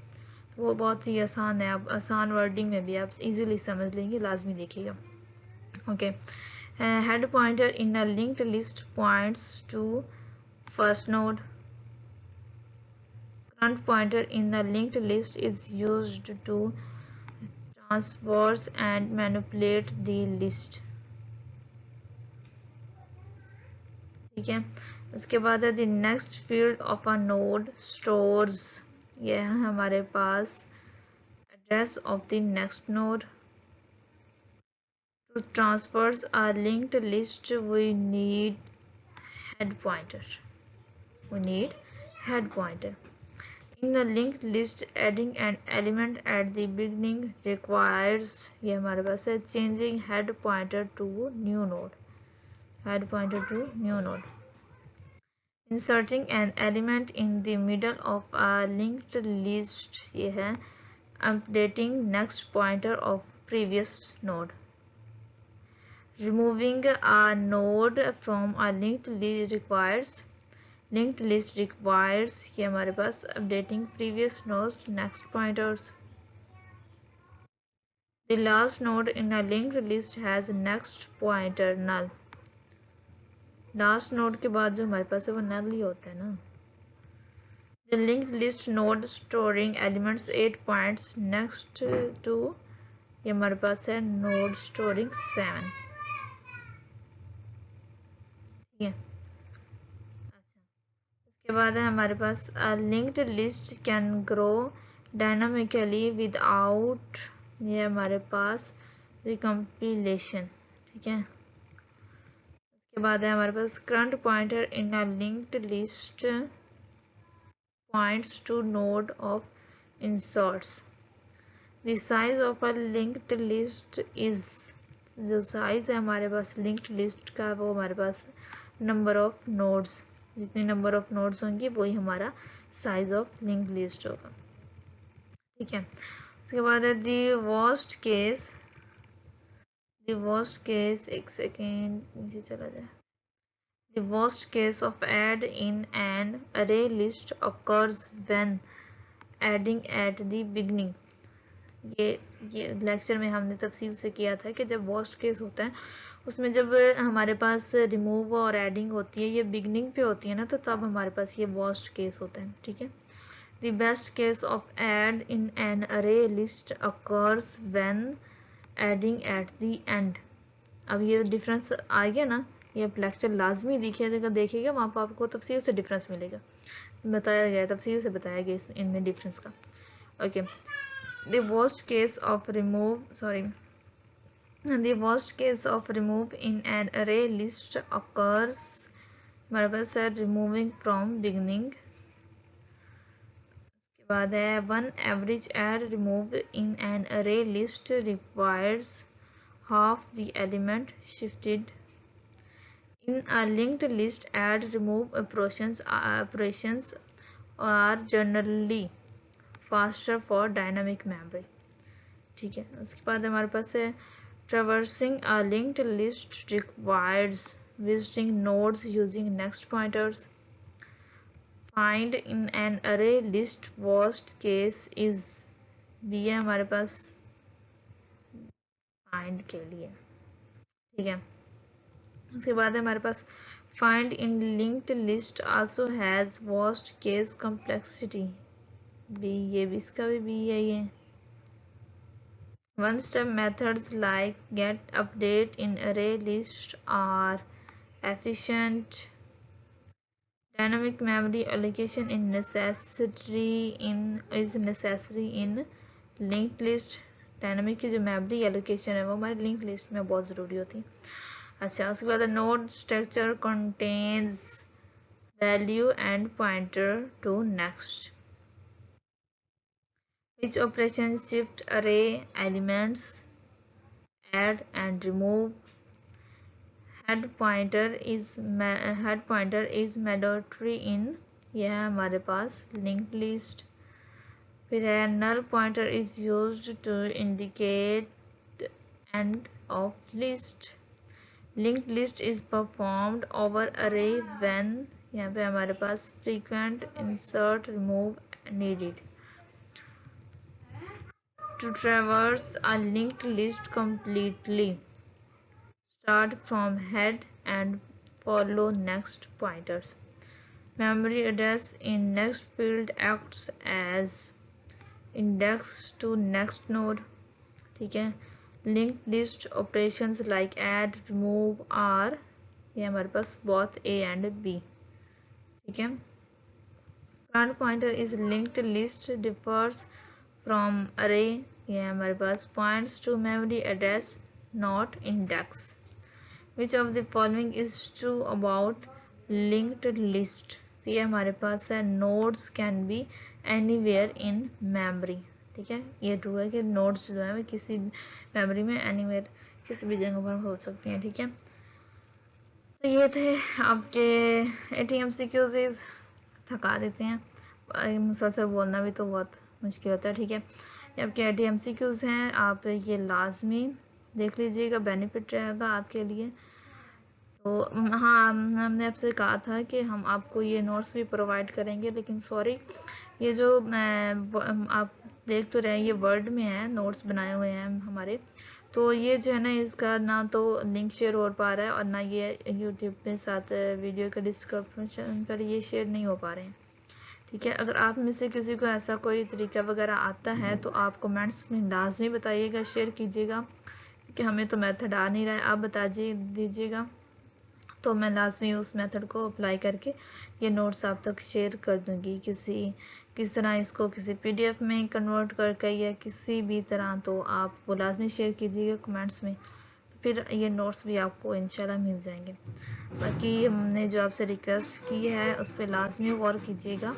तो वो बहुत ही आसान है, आप आसान वर्डिंग में भी आप इजीली समझ लेंगे, लाजमी देखिएगा। Okay, head pointer in a linked list points to first node. Current pointer in the linked list is used to traverse and manipulate the list. ठीक है। उसके बाद है the next field of a node stores, ये है हमारे पास address of the next node. To ट्रांसफर्स a linked list we need head pointer, we need head pointer. In the linked list adding an element at the beginning requires, ये हमारे पास है changing head pointer to new node, head pointer to new node. Inserting an element in the middle of a linked list, ये है updating next pointer of previous node. Removing a node from a linked list requires, ये हमारे पास updating previous nodes next pointers. The last node in a linked list has next pointer null. Last node के बाद जो हमारे पास है वो null ही होता है ना. The linked list node storing elements 8 points next to, ये हमारे पास है node storing 7. ठीक है. उसके बाद है हमारे पास a linked list can grow dynamically without, ये हमारे पास recompilation. ठीक है. उसके बाद है हमारे पास current pointer in a linked list points to node of inserts. The size of a linked list is, जो साइज है हमारे पास लिंक्ड लिस्ट का वो हमारे पास नंबर ऑफ नोड्स, जितनी नंबर ऑफ नोड्स होंगी वही हमारा साइज ऑफ लिंक्ड लिस्ट होगा. ठीक है. उसके बाद है द वर्स्ट केस, एक सेकेंड नीचे चला जाए. The worst case of add in an array list occurs when adding at the beginning. ये लेक्चर में हमने तफसील से किया था कि जब वर्स्ट केस होता है उसमें जब हमारे पास रिमूव और एडिंग होती है ये बिगनिंग पे होती है ना, तो तब हमारे पास ये वर्स्ट केस होता है. ठीक है. The best case of add in an array list occurs when adding at the end. अब ये डिफरेंस आ गया ना, ये लेक्चर लाजमी देखिएगा वहाँ पर आपको तफसील से डिफरेंस मिलेगा, बताया गया, तफसील से बताया गया इनमें डिफरेंस का. Okay. The worst case of remove in an array list occurs, हमारे पास है removing from beginning. उसके बाद है one average add remove in an array list requires half the element shifted. In a linked list add remove operations are generally faster for dynamic memory. ठीक है. उसके बाद हमारे पास है traversing a linked list requires visiting nodes using next pointers. Find in an array list worst case is, भी है हमारे पास find के लिए. ठीक है. उसके बाद हमारे पास find in linked list also has worst case complexity. ये भी इसका भी है ये. One step methods like get update in array list are efficient. Dynamic memory allocation is necessary in linked list. Dynamic की जो मेमोरी एलोकेशन है वो हमारी लिंक लिस्ट में बहुत ज़रूरी होती है. अच्छा. उसके बाद node structure contains value and pointer to next. Which operation shift array elements, add and remove. Head pointer is mandatory in, यह है हमारे पास linked list. फिर है null pointer is used to indicate end of list. Linked list is performed over array when, यहाँ पे हमारे पास frequent insert remove needed. To traverse a linked list completely, start from head and follow next pointers. Memory address in next field acts as index to next node. ठीक है. Linked list operations like add, remove are ये हमारे पास both A and B, ठीक है। Current pointer is linked list differs from array, ये हमारे पास points to memory address not index. Which of the following is true about linked list, तो ये हमारे पास है nodes can be anywhere in memory, ठीक है। ये ट्रू है कि नोड्स जो है वो किसी मेमोरी में एनीवेयर किसी भी जगह पर हो सकती हैं, ठीक है। तो ये थे आपके ATMCQs, थका देते हैं, मुसलसल बोलना भी तो बहुत मुश्किल होता है, ठीक है। ये आपके ATMCQs हैं, आप ये लाजमी देख लीजिएगा, बेनिफिट रहेगा आपके लिए। तो हाँ, हमने आपसे कहा था कि हम आपको ये नोट्स भी प्रोवाइड करेंगे, लेकिन सॉरी, ये जो आप देख तो रहे हैं ये वर्ड में है, नोट्स बनाए हुए हैं हमारे, तो ये जो है ना इसका ना तो लिंक शेयर हो पा रहा है और ना ये यूट्यूब पे साथ वीडियो के डिस्क्रिप्शन पर ये शेयर नहीं हो पा रहे हैं, ठीक है। अगर आप में से किसी को ऐसा कोई तरीका वगैरह आता है तो आप कमेंट्स में लाजमी बताइएगा, शेयर कीजिएगा, कि हमें तो मेथड आ नहीं रहा है, आप बता दीजिएगा, तो मैं लाजमी उस मेथड को अप्लाई करके ये नोट्स आप तक शेयर कर दूँगी, किस तरह इसको किसी PDF में कन्वर्ट करके या किसी भी तरह, तो आप वो लाजमी शेयर कीजिएगा कमेंट्स में, तो फिर ये नोट्स भी आपको इंशाल्लाह मिल जाएंगे। बाकी हमने जो आपसे रिक्वेस्ट की है उस पर लाजमी गौर कीजिएगा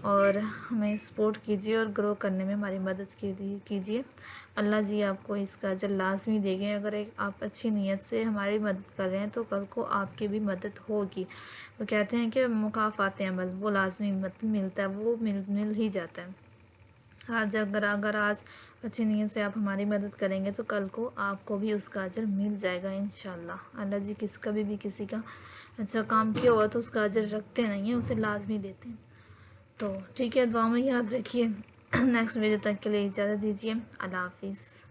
और हमें सपोर्ट कीजिए और ग्रो करने में हमारी मदद कीजिए। अल्लाह जी आपको इसका अजर लाजमी देंगे। अगर एक आप अच्छी नीयत से हमारी मदद कर रहे हैं तो कल को आपकी भी मदद होगी। वो कहते हैं कि मुकाफ़ात अमल वो लाजमी मिलता है, वो मिल ही जाता है। आज अगर आज अच्छी नीयत से आप हमारी मदद करेंगे तो कल को आपको भी उसका अजर मिल जाएगा इंशाल्लाह। अल्लाह जी कभी भी किसी का अच्छा काम किया हुआ तो उसका अजर रखते नहीं हैं, उसे लाजमी देते हैं। तो ठीक है, दुआ में याद रखिए। नेक्स्ट वीडियो तक के लिए इजाज़त दीजिए। अल्लाह हाफिज़।